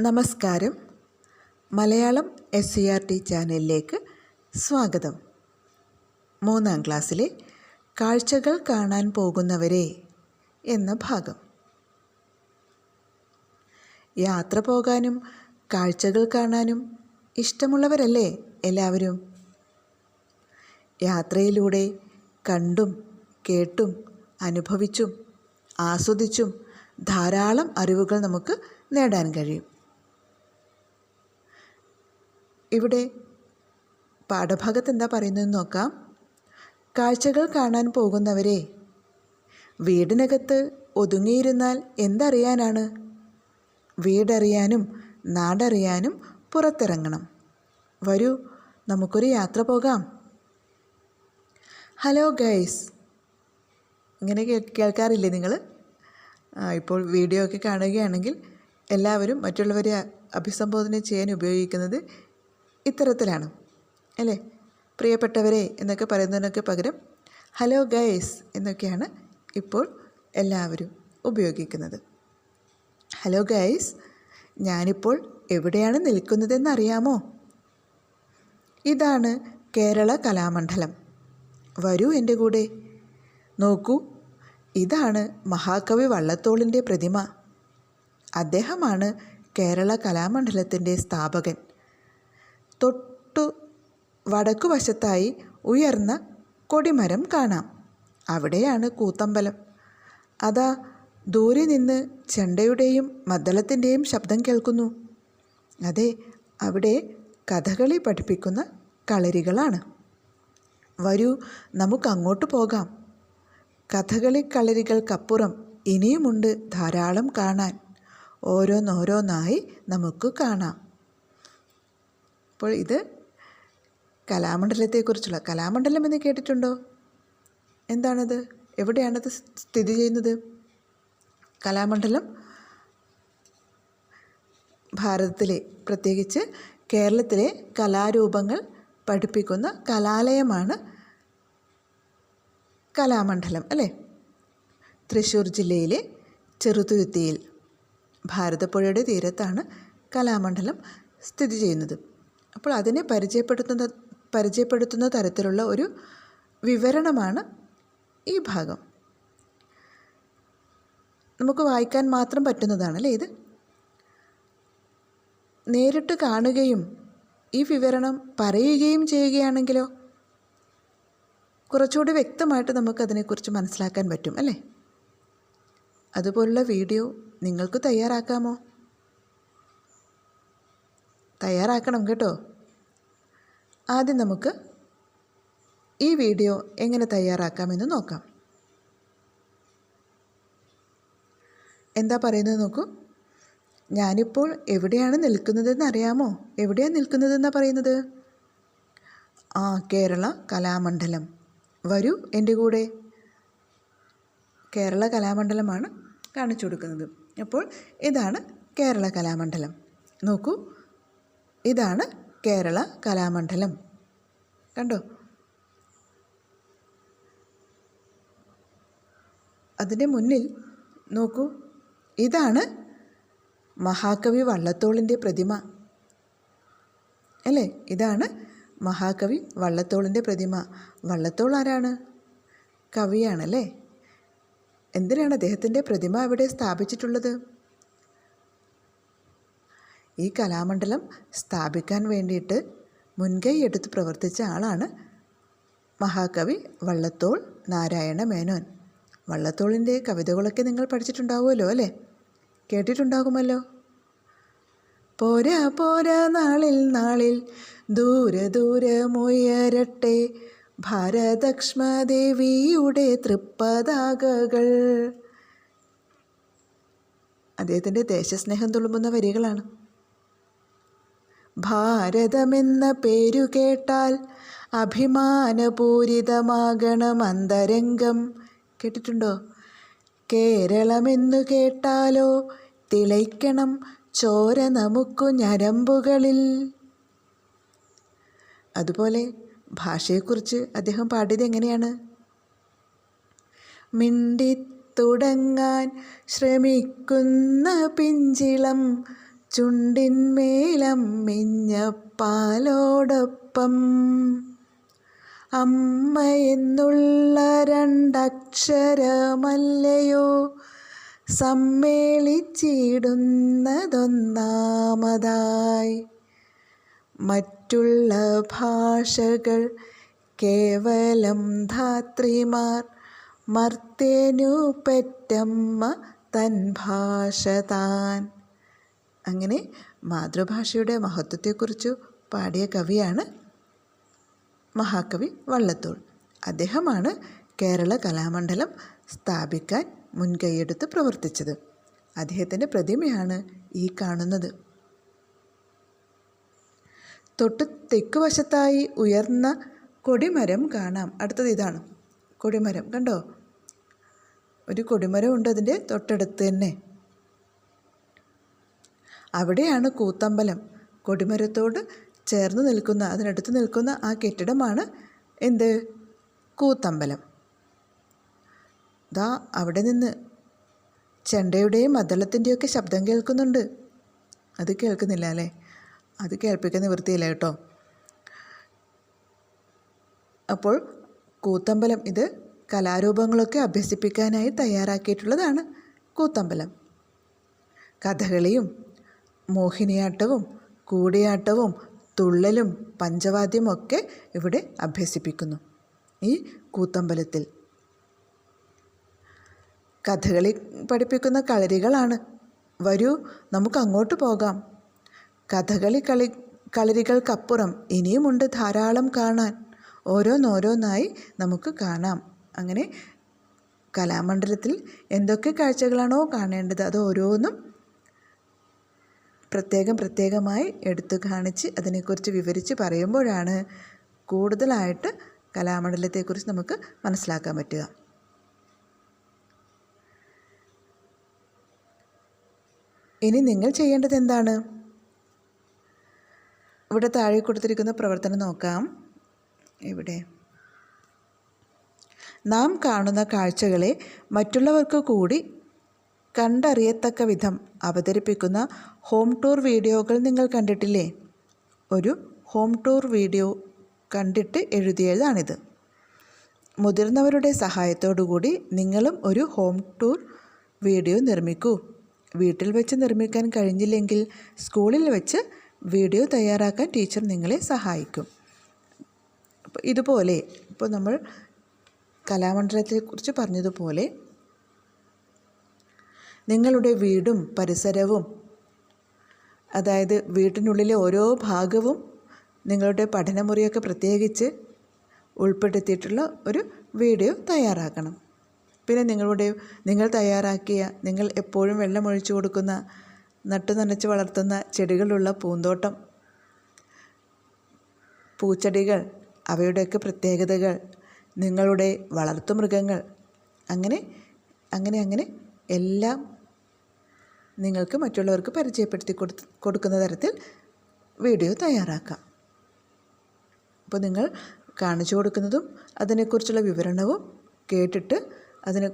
നമസ്കാരം. മലയാളം SCERT ചാനലിലേക്ക് സ്വാഗതം. 3-ാം ക്ലാസ്സിലെ കാഴ്ചകൾ കാണാൻ പോകുന്നവരെ എന്ന ഭാഗം. യാത്ര പോകാനും കാഴ്ചകൾ കാണാനും ഇഷ്ടമുള്ളവരല്ലേ എല്ലാവരും? യാത്രയിലൂടെ കണ്ടും കേട്ടും അനുഭവിച്ചും ആസ്വദിച്ചും ധാരാളം അറിവുകൾ നമുക്ക് നേടാൻ കഴിയും. ഇവിടെ പാഠഭാഗത്ത് എന്താ പറയുന്നതെന്ന് നോക്കാം. കാഴ്ചകൾ കാണാൻ പോകുന്നവരെ, വീടിനകത്ത് ഒതുങ്ങിയിരുന്നാൽ എന്തറിയാനാണ്? വീടറിയാനും നാടറിയാനും പുറത്തിറങ്ങണം. വരൂ, നമുക്കൊരു യാത്ര പോകാം. ഹലോ ഗൈസ്, ഇങ്ങനെ കേൾക്കാറില്ലേ നിങ്ങൾ? ഇപ്പോൾ വീഡിയോ ഒക്കെ കാണുകയാണെങ്കിൽ എല്ലാവരും മറ്റുള്ളവരെ അഭിസംബോധന ചെയ്യാൻ ഉപയോഗിക്കുന്നത് ഇത്തരത്തിലാണ് അല്ലേ? പ്രിയപ്പെട്ടവരെ എന്നൊക്കെ പറയുന്നതിനൊക്കെ പകരം ഹലോ ഗൈസ് എന്നൊക്കെയാണ് ഇപ്പോൾ എല്ലാവരും ഉപയോഗിക്കുന്നത്. ഹലോ ഗൈസ്, ഞാനിപ്പോൾ എവിടെയാണ് നിൽക്കുന്നതെന്നറിയാമോ? ഇതാണ് കേരള കലാമണ്ഡലം. വരൂ എൻ്റെ കൂടെ. നോക്കൂ, ഇതാണ് മഹാകവി വള്ളത്തോളിൻ്റെ പ്രതിമ. അദ്ദേഹമാണ് കേരള കലാമണ്ഡലത്തിൻ്റെ സ്ഥാപകൻ. തൊട്ടു വടക്കുവശത്തായി ഉയർന്ന കൊടിമരം കാണാം. അവിടെയാണ് കൂത്തമ്പലം. അതാ ദൂരെ നിന്ന് ചെണ്ടയുടെയും മദ്ദളത്തിൻ്റെയും ശബ്ദം കേൾക്കുന്നു. അതെ, അവിടെ കഥകളി പഠിപ്പിക്കുന്ന കളരികളാണ്. വരൂ, നമുക്ക് അങ്ങോട്ട് പോകാം. കഥകളി കളരികൾക്കപ്പുറം ഇനിയുമുണ്ട് ധാരാളം കാണാൻ. ഓരോന്നോരോന്നായി നമുക്ക് കാണാം. അപ്പോൾ ഇത് കലാമണ്ഡലത്തെക്കുറിച്ചുള്ള, കലാമണ്ഡലം എന്ന് കേട്ടിട്ടുണ്ടോ? എന്താണത്? എവിടെയാണത് സ്ഥിതി ചെയ്യുന്നത്? കലാമണ്ഡലം ഭാരതത്തിലെ, പ്രത്യേകിച്ച് കേരളത്തിലെ കലാരൂപങ്ങൾ പഠിപ്പിക്കുന്ന കലാലയമാണ് കലാമണ്ഡലം അല്ലേ? തൃശ്ശൂർ ജില്ലയിലെ ചെറുതുരുത്തിയിൽ ഭാരതപ്പുഴയുടെ തീരത്താണ് കലാമണ്ഡലം സ്ഥിതി ചെയ്യുന്നത്. അപ്പോൾ അതിനെ പരിചയപ്പെടുത്തുന്ന തരത്തിലുള്ള ഒരു വിവരണമാണ് ഈ ഭാഗം. നമുക്ക് വായിക്കാൻ മാത്രം പറ്റുന്നതാണല്ലേ ഇത്. നേരിട്ട് കാണുകയും ഈ വിവരണം പറയുകയും ചെയ്യുകയാണെങ്കിലോ കുറച്ചുകൂടി വ്യക്തമായിട്ട് നമുക്കതിനെക്കുറിച്ച് മനസ്സിലാക്കാൻ പറ്റും അല്ലേ? അതുപോലുള്ള വീഡിയോ നിങ്ങൾക്ക് തയ്യാറാക്കാമോ? തയ്യാറാക്കണം കേട്ടോ. ആദ്യം നമുക്ക് ഈ വീഡിയോ എങ്ങനെ തയ്യാറാക്കാമെന്ന് നോക്കാം. എന്താ പറയുന്നത് നോക്കൂ. ഞാനിപ്പോൾ എവിടെയാണ് നിൽക്കുന്നതെന്ന് അറിയാമോ? എവിടെയാണ് നിൽക്കുന്നതെന്നാണ് പറയുന്നത്? കേരള കലാമണ്ഡലം. വരൂ എൻ്റെ കൂടെ. കേരള കലാമണ്ഡലമാണ് കാണിച്ചു കൊടുക്കുന്നത്. അപ്പോൾ ഇതാണ് കേരള കലാമണ്ഡലം. നോക്കൂ, ഇതാണ് കേരള കലാമണ്ഡലം. കണ്ടോ? അതിൻ്റെ മുന്നിൽ നോക്കൂ, ഇതാണ് മഹാകവി വള്ളത്തോളിൻ്റെ പ്രതിമ അല്ലേ? ഇതാണ് മഹാകവി വള്ളത്തോളിൻ്റെ പ്രതിമ. വള്ളത്തോൾ ആരാണ്? കവിയാണല്ലേ. എന്തിനാണ് അദ്ദേഹത്തിൻ്റെ പ്രതിമ അവിടെ സ്ഥാപിച്ചിട്ടുള്ളത്? ഈ കലാമണ്ഡലം സ്ഥാപിക്കാൻ വേണ്ടിയിട്ട് മുൻകൈ എടുത്ത് പ്രവർത്തിച്ച ആളാണ് മഹാകവി വള്ളത്തോൾ നാരായണ മേനോൻ. വള്ളത്തോളിൻ്റെ കവിതകളൊക്കെ നിങ്ങൾ പഠിച്ചിട്ടുണ്ടാവുമല്ലോ അല്ലേ? കേട്ടിട്ടുണ്ടാകുമല്ലോ. പോരാ പോരാ നാളിൽ നാളിൽ ദൂരെ ദൂരമുയരട്ടെ ഭാരതക്ഷ്മദേവിയുടെ തൃപ്പതാകകൾ. അദ്ദേഹത്തിൻ്റെ ദേശസ്നേഹം തുളുമ്പുന്ന വരികളാണ്. ഭാരതമെന്ന പേരു കേട്ടാൽ അഭിമാനപൂരിതമാകണം അന്തരംഗം. കേട്ടിട്ടുണ്ടോ? കേരളമെന്നു കേട്ടാലോ തിളയ്ക്കണം ചോര നമുക്കു ഞരമ്പുകളിൽ. അതുപോലെ ഭാഷയെക്കുറിച്ച് അദ്ദേഹം പാടിയത് എങ്ങനെയാണ്? മിണ്ടിത്തുടങ്ങാൻ ശ്രമിക്കുന്ന പിഞ്ചിളം ചുണ്ടിന്മേലമ്മിഞ്ഞ പാലോടൊപ്പം അമ്മ എന്നുള്ള രണ്ടക്ഷരമല്ലയോ സമ്മേളിച്ചിടുന്നതൊന്നാമതായി. മറ്റുള്ള ഭാഷകൾ കേവലം ധാത്രിമാർ, മർത്തേനു പെറ്റമ്മ തൻ ഭാഷ താൻ. അങ്ങനെ മാതൃഭാഷയുടെ മഹത്വത്തെക്കുറിച്ച് പാടിയ കവിയാണ് മഹാകവി വള്ളത്തോൾ. അദ്ദേഹമാണ് കേരള കലാമണ്ഡലം സ്ഥാപിക്കാൻ മുൻകൈയെടുത്ത് പ്രവർത്തിച്ചത്. അദ്ദേഹത്തിൻ്റെ പ്രതിമയാണ് ഈ കാണുന്നത്. തൊട്ട് തെക്ക് വശത്തായി ഉയർന്ന കൊടിമരം കാണാം. അടുത്തത് ഇതാണ് കൊടിമരം. കണ്ടോ, ഒരു കൊടിമരം ഉണ്ട് അതിൻ്റെ തൊട്ടടുത്ത് തന്നെ. അവിടെയാണ് കൂത്തമ്പലം. കൊടിമരത്തോട് ചേർന്ന് നിൽക്കുന്ന, അതിനടുത്ത് നിൽക്കുന്ന ആ കെട്ടിടമാണ് എന്ത്? കൂത്തമ്പലം. ദാ അവിടെ നിന്ന് ചെണ്ടയുടെയും മദ്ദളത്തിൻ്റെയൊക്കെ ശബ്ദം കേൾക്കുന്നുണ്ട്. അത് കേൾക്കുന്നില്ല അല്ലേ? അത് കേൾപ്പിക്കാൻ നിവൃത്തിയില്ല കേട്ടോ. അപ്പോൾ കൂത്തമ്പലം ഇത് കലാരൂപങ്ങളൊക്കെ അഭ്യസിപ്പിക്കാനായി തയ്യാറാക്കിയിട്ടുള്ളതാണ് കൂത്തമ്പലം. കഥകളിയും മോഹിനിയാട്ടവും കൂടിയാട്ടവും തുള്ളലും പഞ്ചവാദ്യമൊക്കെ ഇവിടെ അഭ്യസിപ്പിക്കുന്നു ഈ കൂത്തമ്പലത്തിൽ. കഥകളി പഠിപ്പിക്കുന്ന കളരികളാണ്. വരൂ, നമുക്ക് അങ്ങോട്ട് പോകാം. കളരികൾക്കപ്പുറം ഇനിയുമുണ്ട് ധാരാളം കാണാൻ. ഓരോന്നോരോന്നായി നമുക്ക് കാണാം. അങ്ങനെ കലാമണ്ഡലത്തിൽ എന്തൊക്കെ കാഴ്ചകളാണോ കാണേണ്ടത് അത് ഓരോന്നും പ്രത്യേകമായി എടുത്തു കാണിച്ച് അതിനെക്കുറിച്ച് വിവരിച്ച് പറയുമ്പോഴാണ് കൂടുതലായിട്ട് കലാമണ്ഡലത്തെക്കുറിച്ച് നമുക്ക് മനസ്സിലാക്കാൻ പറ്റുക. ഇനി നിങ്ങൾ ചെയ്യേണ്ടത് എന്താണ്? ഇവിടെ താഴെ കൊടുത്തിരിക്കുന്ന പ്രവർത്തനം നോക്കാം. ഇവിടെ നാം കാണുന്ന കാഴ്ചകളെ മറ്റുള്ളവർക്ക് കൂടി കണ്ടറിയത്തക്ക വിധം അവതരിപ്പിക്കുന്ന ഹോം ടൂർ വീഡിയോകൾ നിങ്ങൾ കണ്ടിട്ടില്ലേ? ഒരു ഹോം ടൂർ വീഡിയോ കണ്ടിട്ട് എഴുതിയതാണിത്. മുതിർന്നവരുടെ സഹായത്തോടുകൂടി നിങ്ങളും ഒരു ഹോം ടൂർ വീഡിയോ നിർമ്മിക്കൂ. വീട്ടിൽ വെച്ച് നിർമ്മിക്കാൻ കഴിഞ്ഞില്ലെങ്കിൽ സ്കൂളിൽ വെച്ച് വീഡിയോ തയ്യാറാക്കാൻ ടീച്ചർ നിങ്ങളെ സഹായിക്കും. അപ്പോൾ ഇതുപോലെ ഇപ്പോൾ നമ്മൾ കലാമണ്ഡലത്തെക്കുറിച്ച് പറഞ്ഞതുപോലെ നിങ്ങളുടെ വീടും പരിസരവും, അതായത് വീട്ടിനുള്ളിലെ ഓരോ ഭാഗവും നിങ്ങളുടെ പഠനമുറിയൊക്കെ പ്രത്യേകിച്ച് ഉൾപ്പെടുത്തിയിട്ടുള്ള ഒരു വീഡിയോ തയ്യാറാക്കണം. പിന്നെ നിങ്ങൾ തയ്യാറാക്കിയ, നിങ്ങൾ എപ്പോഴും വെള്ളമൊഴിച്ചു കൊടുക്കുന്ന, നട്ടു നനച്ച് വളർത്തുന്ന ചെടികളുള്ള പൂന്തോട്ടം, പൂച്ചെടികൾ, അവയുടെയൊക്കെ പ്രത്യേകതകൾ, നിങ്ങളുടെ വളർത്തുമൃഗങ്ങൾ, അങ്ങനെ എല്ലാം നിങ്ങൾക്ക് മറ്റുള്ളവർക്ക് പരിചയപ്പെടുത്തി കൊടുക്കുന്ന തരത്തിൽ വീഡിയോ തയ്യാറാക്കാം. അപ്പോൾ നിങ്ങൾ കാണിച്ചു കൊടുക്കുന്നതും അതിനെക്കുറിച്ചുള്ള വിവരണവും കേട്ടിട്ട് അതിന്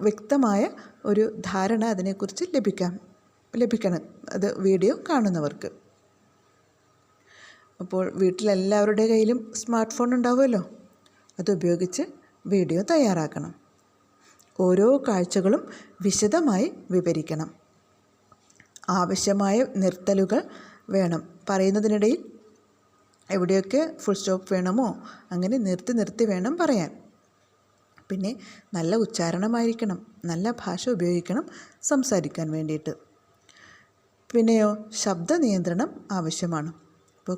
വ്യക്തമായ ഒരു ധാരണ അതിനെക്കുറിച്ച് ലഭിക്കണം അത് വീഡിയോ കാണുന്നവർക്ക്. അപ്പോൾ വീട്ടിലെല്ലാവരുടെ കയ്യിലും സ്മാർട്ട് ഫോൺ ഉണ്ടാവുമല്ലോ, അതുപയോഗിച്ച് വീഡിയോ തയ്യാറാക്കണം. ഓരോ കാഴ്ചകളും വിശദമായി വിവരിക്കണം. ആവശ്യമായ നിർത്തലുകൾ വേണം. പറയുന്നതിനിടയിൽ എവിടെയൊക്കെ ഫുൾ സ്റ്റോപ്പ് വേണമോ അങ്ങനെ നിർത്തി വേണം പറയാൻ. പിന്നെ നല്ല ഉച്ചാരണമായിരിക്കണം, നല്ല ഭാഷ ഉപയോഗിക്കണം സംസാരിക്കാൻ വേണ്ടിയിട്ട്. പിന്നെയോ ശബ്ദ നിയന്ത്രണം ആവശ്യമാണ്. ഇപ്പോൾ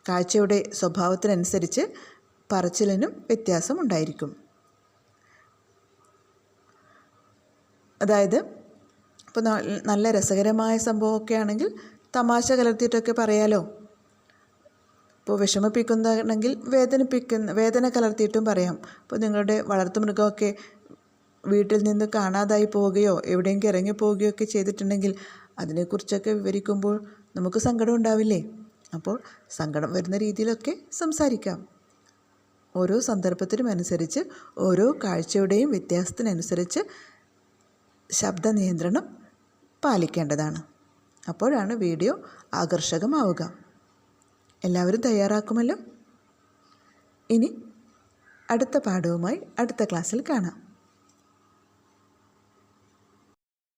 കാഴ്ചയുടെ സ്വഭാവത്തിനനുസരിച്ച് പറച്ചിലിനും വ്യത്യാസമുണ്ടായിരിക്കും. അതായത് ഇപ്പോൾ നല്ല രസകരമായ സംഭവമൊക്കെ ആണെങ്കിൽ തമാശ കലർത്തിയിട്ടൊക്കെ പറയാലോ. ഇപ്പോൾ വിഷമിപ്പിക്കുന്നതാണെങ്കിൽ വേദന കലർത്തിയിട്ടും പറയാം. ഇപ്പോൾ നിങ്ങളുടെ വളർത്തുമൃഗമൊക്കെ വീട്ടിൽ നിന്ന് കാണാതായി പോവുകയോ എവിടെയെങ്കിലും ഇറങ്ങിപ്പോവുകയോ ഒക്കെ ചെയ്തിട്ടുണ്ടെങ്കിൽ അതിനെക്കുറിച്ചൊക്കെ വിവരിക്കുമ്പോൾ നമുക്ക് സങ്കടം ഉണ്ടാവില്ലേ? അപ്പോൾ സങ്കടം വരുന്ന രീതിയിലൊക്കെ സംസാരിക്കാം. ഓരോ സന്ദർഭത്തിനും അനുസരിച്ച്, ഓരോ കാഴ്ചയുടെയും വ്യത്യാസത്തിനനുസരിച്ച് ശബ്ദ നിയന്ത്രണം പാലിക്കേണ്ടതാണ്. അപ്പോഴാണ് വീഡിയോ ആകർഷകമാവുക. എല്ലാവരും തയ്യാറാക്കുമല്ലോ. ഇനി അടുത്ത പാഠവുമായി അടുത്ത ക്ലാസ്സിൽ കാണാം.